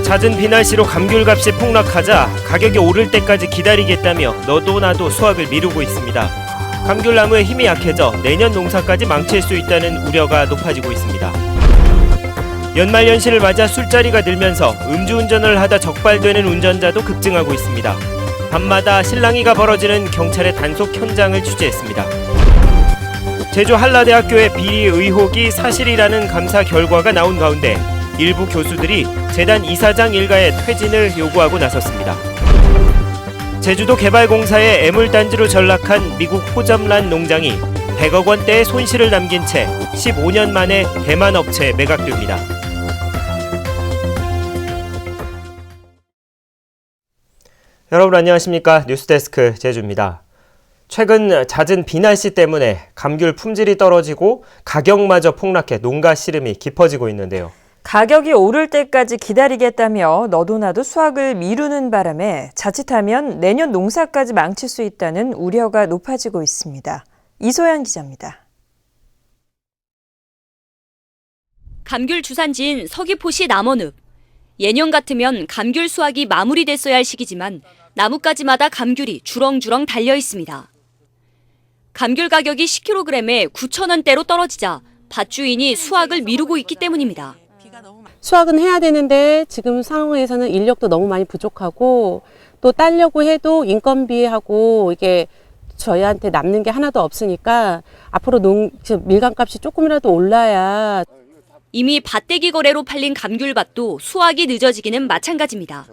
잦은 비날씨로 감귤값이 폭락하자 가격이 오를 때까지 기다리겠다며 너도 나도 수확을 미루고 있습니다. 감귤나무의 힘이 약해져 내년 농사까지 망칠 수 있다는 우려가 높아지고 있습니다. 연말연시를 맞아 술자리가 늘면서 음주운전을 하다 적발되는 운전자도 급증하고 있습니다. 밤마다 실랑이가 벌어지는 경찰의 단속 현장을 취재했습니다. 제주 한라대학교의 비리 의혹이 사실이라는 감사 결과가 나온 가운데 일부 교수들이 재단 이사장 일가의 퇴진을 요구하고 나섰습니다. 제주도 개발공사의 애물단지로 전락한 미국 호점란 농장이 100억 원대의 손실을 남긴 채 15년 만에 대만 업체에 매각됩니다. 여러분 안녕하십니까? 뉴스데스크 제주입니다. 최근 잦은 비날씨 때문에 감귤 품질이 떨어지고 가격마저 폭락해 농가 시름이 깊어지고 있는데요. 가격이 오를 때까지 기다리겠다며 너도 나도 수확을 미루는 바람에 자칫하면 내년 농사까지 망칠 수 있다는 우려가 높아지고 있습니다. 이소연 기자입니다. 감귤 주산지인 서귀포시 남원읍. 예년 같으면 감귤 수확이 마무리됐어야 할 시기지만 나뭇가지마다 감귤이 주렁주렁 달려 있습니다. 감귤 가격이 10kg에 9,000원대로 떨어지자 밭주인이 수확을 미루고 있기 때문입니다. 수확은 해야 되는데 지금 상황에서는 인력도 너무 많이 부족하고 또 따려고 해도 인건비하고 이게 저희한테 남는 게 하나도 없으니까 앞으로 밀감값이 조금이라도 올라야. 이미 밭대기 거래로 팔린 감귤밭도 수확이 늦어지기는 마찬가지입니다.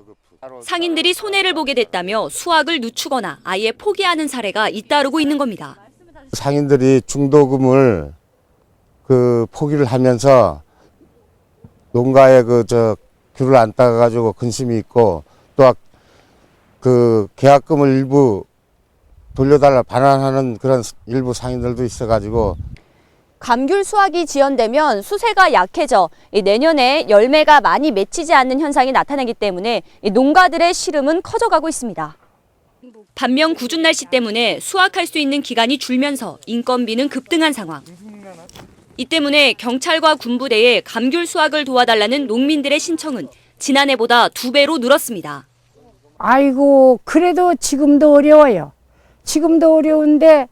상인들이 손해를 보게 됐다며 수확을 늦추거나 아예 포기하는 사례가 잇따르고 있는 겁니다. 상인들이 중도금을 포기를 하면서 농가에 귤을 안 따가지고 근심이 있고 또 계약금을 일부 돌려달라 반환하는 그런 일부 상인들도 있어가지고. 감귤 수확이 지연되면 수세가 약해져 내년에 열매가 많이 맺히지 않는 현상이 나타나기 때문에 농가들의 시름은 커져가고 있습니다. 반면 궂은 날씨 때문에 수확할 수 있는 기간이 줄면서 인건비는 급등한 상황. 이 때문에 경찰과 군부대에 감귤 수확을 도와달라는 농민들의 신청은 지난해보다 2배로 늘었습니다. 아이고, 그래도 지금도 어려워요. 지금도 어려운데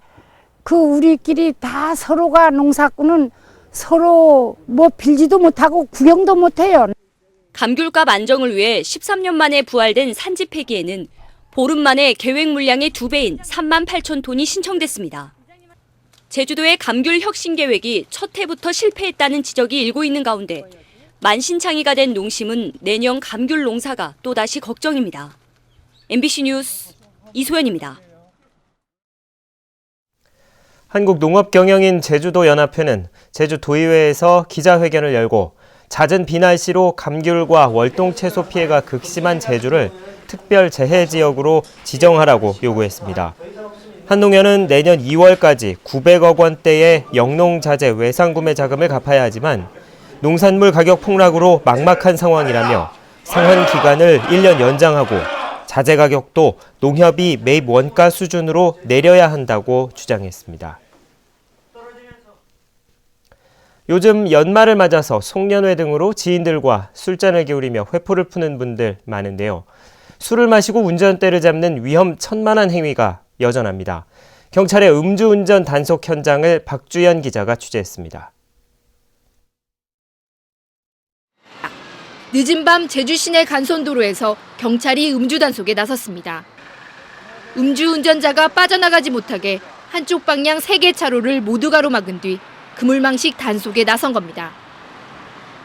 우리끼리 다 서로가 농사꾼은 서로 빌지도 못하고 구경도 못해요. 감귤값 안정을 위해 13년 만에 부활된 산지 폐기에는 보름 만에 계획 물량의 2배인 38,000톤이 신청됐습니다. 제주도의 감귤 혁신 계획이 첫 해부터 실패했다는 지적이 일고 있는 가운데 만신창이가 된 농심은 내년 감귤 농사가 또다시 걱정입니다. MBC 뉴스 이소연입니다. 한국농업경영인 제주도연합회는 제주도의회에서 기자회견을 열고 잦은 비날씨로 감귤과 월동채소 피해가 극심한 제주를 특별재해지역으로 지정하라고 요구했습니다. 한농연은 내년 2월까지 900억 원대의 영농자재 외상구매 자금을 갚아야 하지만 농산물 가격 폭락으로 막막한 상황이라며 상환 기간을 1년 연장하고 자재 가격도 농협이 매입 원가 수준으로 내려야 한다고 주장했습니다. 요즘 연말을 맞아서 송년회 등으로 지인들과 술잔을 기울이며 회포를 푸는 분들 많은데요. 술을 마시고 운전대를 잡는 위험천만한 행위가 여전합니다. 경찰의 음주운전 단속 현장을 박주연 기자가 취재했습니다. 늦은 밤 제주 시내 간선도로에서 경찰이 음주 단속에 나섰습니다. 음주운전자가 빠져나가지 못하게 한쪽 방향 3개 차로를 모두 가로막은 뒤 그물망식 단속에 나선 겁니다.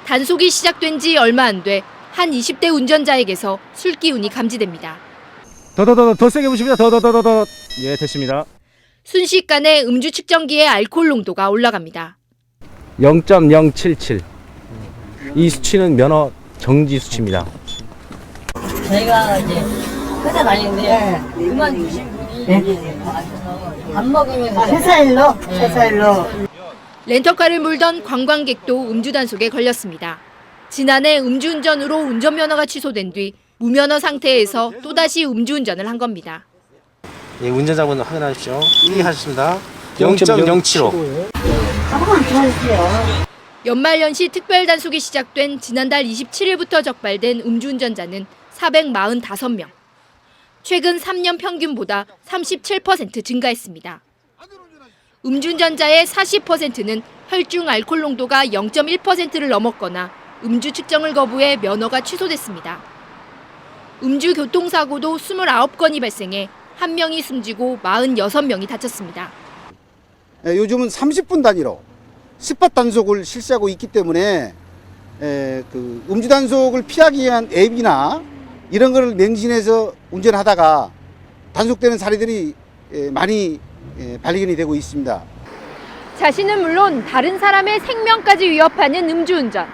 단속이 시작된 지 얼마 안 돼 한 20대 운전자에게서 술 기운이 감지됩니다. 더 세게 보십니다. 더. 예, 됐습니다. 순식간에 음주 측정기의 알코올 농도가 올라갑니다. 0.077. 이 수치는 면허 정지 수치입니다. 저희가 이제 회사 다니는데 그만두신 분이 밥 먹으면서 회사 일로. 렌터카를 몰던 관광객도 음주 단속에 걸렸습니다. 지난해 음주운전으로 운전면허가 취소된 뒤 무면허 상태에서 또다시 음주운전을 한 겁니다. 예, 운전자분 확인하십시오. 1위 하셨습니다. 0.075. 조금만 더 해주세요. 연말연시 특별단속이 시작된 지난달 27일부터 적발된 음주운전자는 445명. 최근 3년 평균보다 37% 증가했습니다. 음주운전자의 40%는 혈중 알코올 농도가 0.1%를 넘었거나 음주 측정을 거부해 면허가 취소됐습니다. 음주 교통사고도 29건이 발생해 1명이 숨지고 46명이 다쳤습니다. 요즘은 30분 단위로 스팟 단속을 실시하고 있기 때문에 그 음주 단속을 피하기 위한 앱이나 이런 거를 맹신해서 운전하다가 단속되는 사례들이 많이 발견이 되고 있습니다. 자신은 물론 다른 사람의 생명까지 위협하는 음주운전.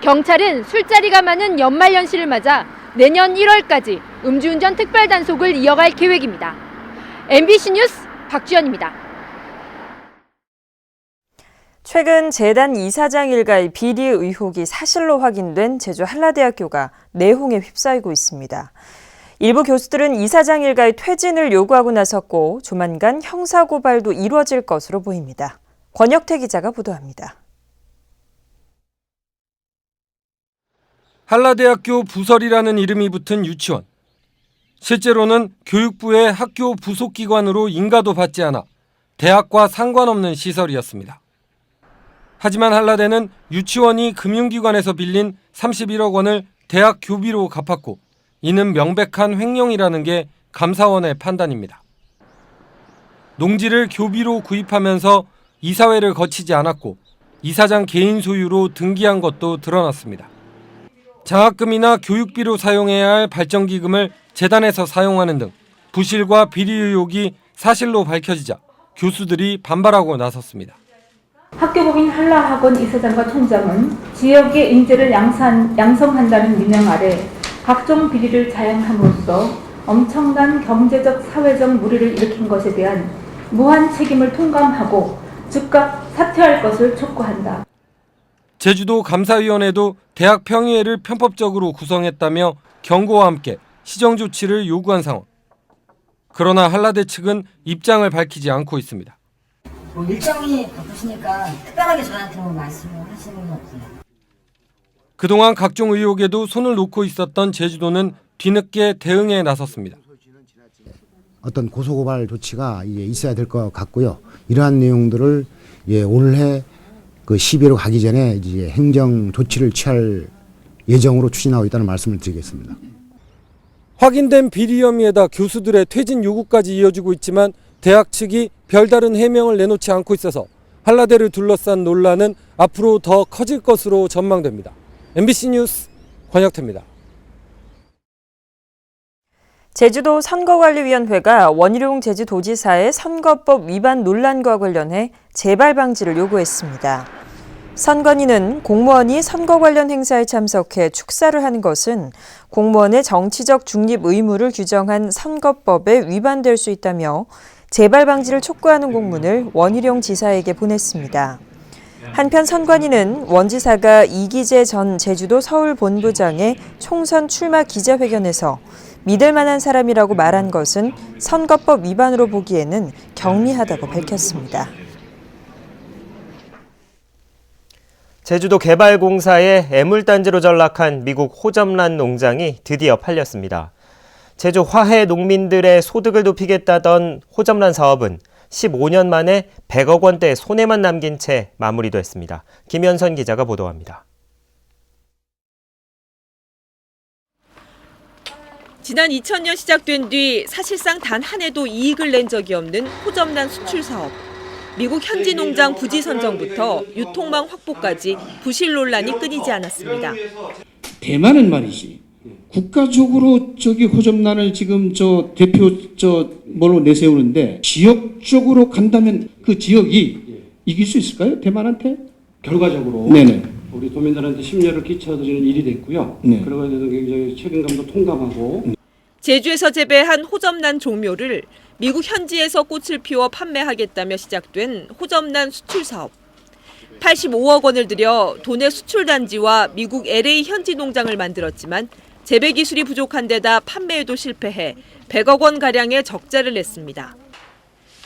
경찰은 술자리가 많은 연말연시를 맞아 내년 1월까지 음주운전 특별단속을 이어갈 계획입니다. MBC 뉴스 박주연입니다. 최근 재단 이사장 일가의 비리 의혹이 사실로 확인된 제주 한라대학교가 내홍에 휩싸이고 있습니다. 일부 교수들은 이사장 일가의 퇴진을 요구하고 나섰고 조만간 형사고발도 이루어질 것으로 보입니다. 권혁태 기자가 보도합니다. 한라대학교 부설이라는 이름이 붙은 유치원. 실제로는 교육부의 학교 부속기관으로 인가도 받지 않아 대학과 상관없는 시설이었습니다. 하지만 한라대는 유치원이 금융기관에서 빌린 31억 원을 대학 교비로 갚았고 이는 명백한 횡령이라는 게 감사원의 판단입니다. 농지를 교비로 구입하면서 이사회를 거치지 않았고 이사장 개인 소유로 등기한 것도 드러났습니다. 장학금이나 교육비로 사용해야 할 발전기금을 재단에서 사용하는 등 부실과 비리 의혹이 사실로 밝혀지자 교수들이 반발하고 나섰습니다. 학교법인 한라학원 이사장과 총장은 지역의 인재를 양성한다는 민영 아래 각종 비리를 자행함으로써 엄청난 경제적, 사회적 무리를 일으킨 것에 대한 무한 책임을 통감하고 즉각 사퇴할 것을 촉구한다. 제주도 감사위원회도 대학 평의회를 편법적으로 구성했다며 경고와 함께 시정 조치를 요구한 상황. 그러나 한라대 측은 입장을 밝히지 않고 있습니다. 일정이 바쁘시니까 특별하게 저한테 말씀을 하시는 건 없어요. 그동안 각종 의혹에도 손을 놓고 있었던 제주도는 뒤늦게 대응에 나섰습니다. 어떤 고소고발 조치가 있어야 될 것 같고요. 이러한 내용들을 올해 그 12월 가기 전에 이제 행정 조치를 취할 예정으로 추진하고 있다는 말씀을 드리겠습니다. 확인된 비리 혐의에다 교수들의 퇴진 요구까지 이어지고 있지만 대학 측이 별다른 해명을 내놓지 않고 있어서 한라대를 둘러싼 논란은 앞으로 더 커질 것으로 전망됩니다. MBC 뉴스 권혁태입니다. 제주도 선거관리위원회가 원희룡 제주도지사의 선거법 위반 논란과 관련해 재발 방지를 요구했습니다. 선관위는 공무원이 선거 관련 행사에 참석해 축사를 하는 것은 공무원의 정치적 중립 의무를 규정한 선거법에 위반될 수 있다며 재발 방지를 촉구하는 공문을 원희룡 지사에게 보냈습니다. 한편 선관위는 원 지사가 이기재 전 제주도 서울본부장의 총선 출마 기자회견에서 믿을 만한 사람이라고 말한 것은 선거법 위반으로 보기에는 경미하다고 밝혔습니다. 제주도 개발공사의 애물단지로 전락한 미국 호접란 농장이 드디어 팔렸습니다. 제주 화해 농민들의 소득을 높이겠다던 호접란 사업은 15년 만에 100억 원대 손해만 남긴 채 마무리됐습니다. 김현선 기자가 보도합니다. 지난 2000년 시작된 뒤 사실상 단 한 해도 이익을 낸 적이 없는 호접란 수출 사업. 미국 현지 농장 부지 선정부터 유통망 확보까지 부실 논란이 끊이지 않았습니다. 대만은 말이지 국가적으로 호접란을 지금 대표 뭘로 내세우는데 지역적으로 간다면 그 지역이 이길 수 있을까요? 대만한테? 결과적으로 네네. 우리 도민들한테 심려를 끼쳐드리는 일이 됐고요. 네. 그러고 대해서 굉장히 책임감도 통감하고. 제주에서 재배한 호접란 종묘를 미국 현지에서 꽃을 피워 판매하겠다며 시작된 호접란 수출 사업. 85억 원을 들여 도내 수출 단지와 미국 LA 현지 농장을 만들었지만 재배 기술이 부족한 데다 판매에도 실패해 100억 원 가량의 적자를 냈습니다.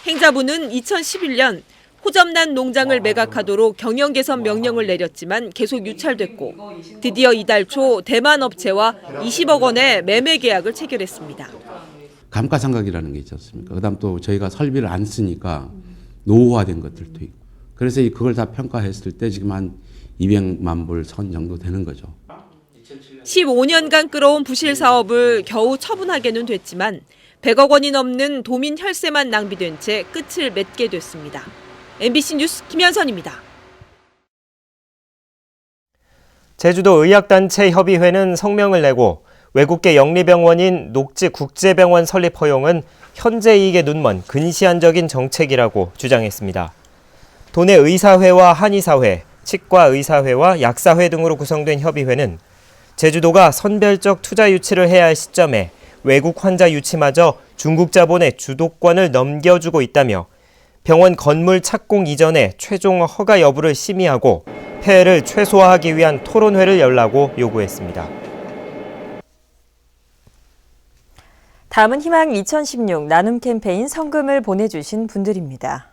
행자부는 2011년 호접난 농장을 매각하도록 경영 개선 명령을 내렸지만 계속 유찰됐고 드디어 이달 초 대만 업체와 20억 원의 매매 계약을 체결했습니다. 감가상각이라는 게 있지 않습니까? 그다음 또 저희가 설비를 안 쓰니까 노후화된 것들도 있고. 그래서 그걸 다 평가했을 때 지금 한 200만 불 선 정도 되는 거죠. 15년간 끌어온 부실 사업을 겨우 처분하게는 됐지만 100억 원이 넘는 도민 혈세만 낭비된 채 끝을 맺게 됐습니다. MBC 뉴스 김현선입니다. 제주도 의학단체 협의회는 성명을 내고 외국계 영리병원인 녹지국제병원 설립 허용은 현재 이익에 눈먼 근시안적인 정책이라고 주장했습니다. 도내 의사회와 한의사회, 치과의사회와 약사회 등으로 구성된 협의회는 제주도가 선별적 투자 유치를 해야 할 시점에 외국 환자 유치마저 중국 자본의 주도권을 넘겨주고 있다며 병원 건물 착공 이전에 최종 허가 여부를 심의하고 폐해를 최소화하기 위한 토론회를 열라고 요구했습니다. 다음은 희망 2016 나눔 캠페인 성금을 보내주신 분들입니다.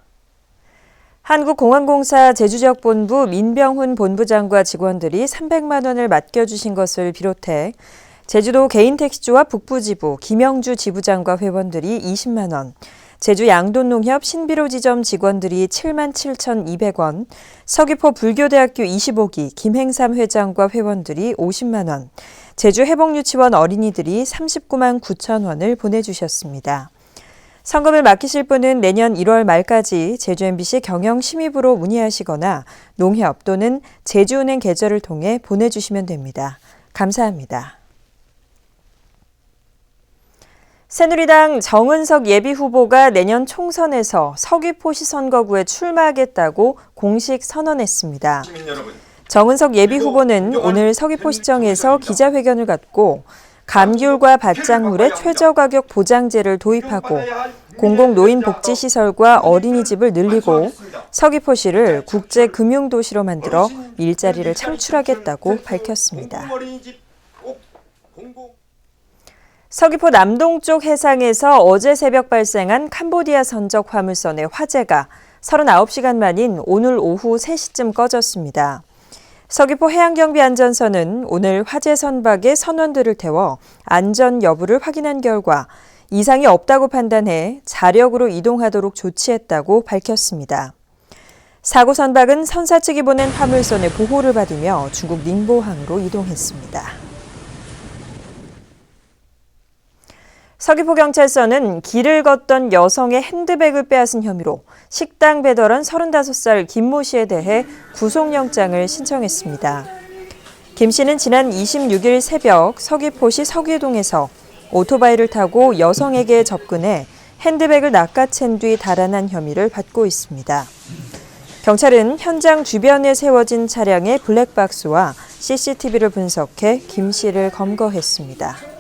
한국공항공사 제주지역본부 민병훈 본부장과 직원들이 300만 원을 맡겨주신 것을 비롯해 제주도 개인택시주와 북부지부 김영주 지부장과 회원들이 20만 원, 제주 양돈농협 신비로 지점 직원들이 77,200원, 서귀포 불교대학교 25기 김행삼 회장과 회원들이 50만 원, 제주 회복유치원 어린이들이 39만 9천 원을 보내주셨습니다. 성금을 맡기실 분은 내년 1월 말까지 제주 MBC 경영심의부로 문의하시거나 농협 또는 제주은행 계좌를 통해 보내주시면 됩니다. 감사합니다. 새누리당 정은석 예비후보가 내년 총선에서 서귀포시 선거구에 출마하겠다고 공식 선언했습니다. 정은석 예비후보는 오늘 서귀포시청에서 기자회견을 갖고 감귤과 밭작물의 최저가격 보장제를 도입하고 공공노인복지시설과 어린이집을 늘리고 서귀포시를 국제금융도시로 만들어 일자리를 창출하겠다고 밝혔습니다. 서귀포 남동쪽 해상에서 어제 새벽 발생한 캄보디아 선적 화물선의 화재가 39시간 만인 오늘 오후 3시쯤 꺼졌습니다. 서귀포 해양경비안전선은 오늘 화재 선박에 선원들을 태워 안전 여부를 확인한 결과 이상이 없다고 판단해 자력으로 이동하도록 조치했다고 밝혔습니다. 사고 선박은 선사 측이 보낸 화물선의 보호를 받으며 중국 닝보항으로 이동했습니다. 서귀포경찰서는 길을 걷던 여성의 핸드백을 빼앗은 혐의로 식당 배달원 35살 김모 씨에 대해 구속영장을 신청했습니다. 김 씨는 지난 26일 새벽 서귀포시 서귀동에서 오토바이를 타고 여성에게 접근해 핸드백을 낚아챈 뒤 달아난 혐의를 받고 있습니다. 경찰은 현장 주변에 세워진 차량의 블랙박스와 CCTV를 분석해 김 씨를 검거했습니다.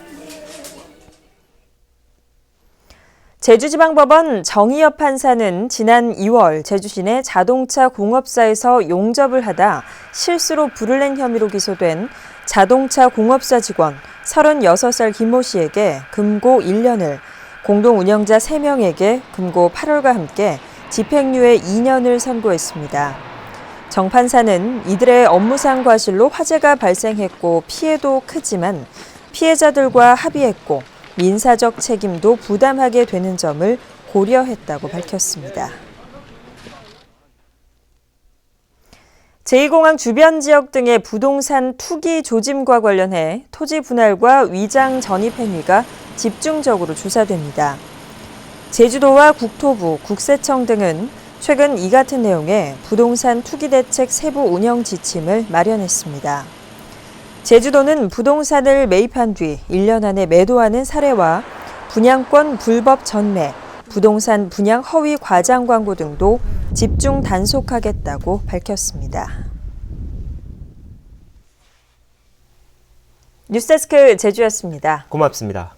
제주지방법원 정의엽 판사는 지난 2월 제주시 내 자동차 공업사에서 용접을 하다 실수로 불을 낸 혐의로 기소된 자동차 공업사 직원 36살 김모 씨에게 금고 1년을, 공동 운영자 3명에게 금고 8월과 함께 집행유예 2년을 선고했습니다. 정 판사는 이들의 업무상 과실로 화재가 발생했고 피해도 크지만 피해자들과 합의했고 민사적 책임도 부담하게 되는 점을 고려했다고 밝혔습니다. 제2공항 주변 지역 등의 부동산 투기 조짐과 관련해 토지 분할과 위장 전입 행위가 집중적으로 조사됩니다. 제주도와 국토부, 국세청 등은 최근 이 같은 내용의 부동산 투기 대책 세부 운영 지침을 마련했습니다. 제주도는 부동산을 매입한 뒤 1년 안에 매도하는 사례와 분양권 불법 전매, 부동산 분양 허위 과장 광고 등도 집중 단속하겠다고 밝혔습니다. 뉴스데스크 제주였습니다. 고맙습니다.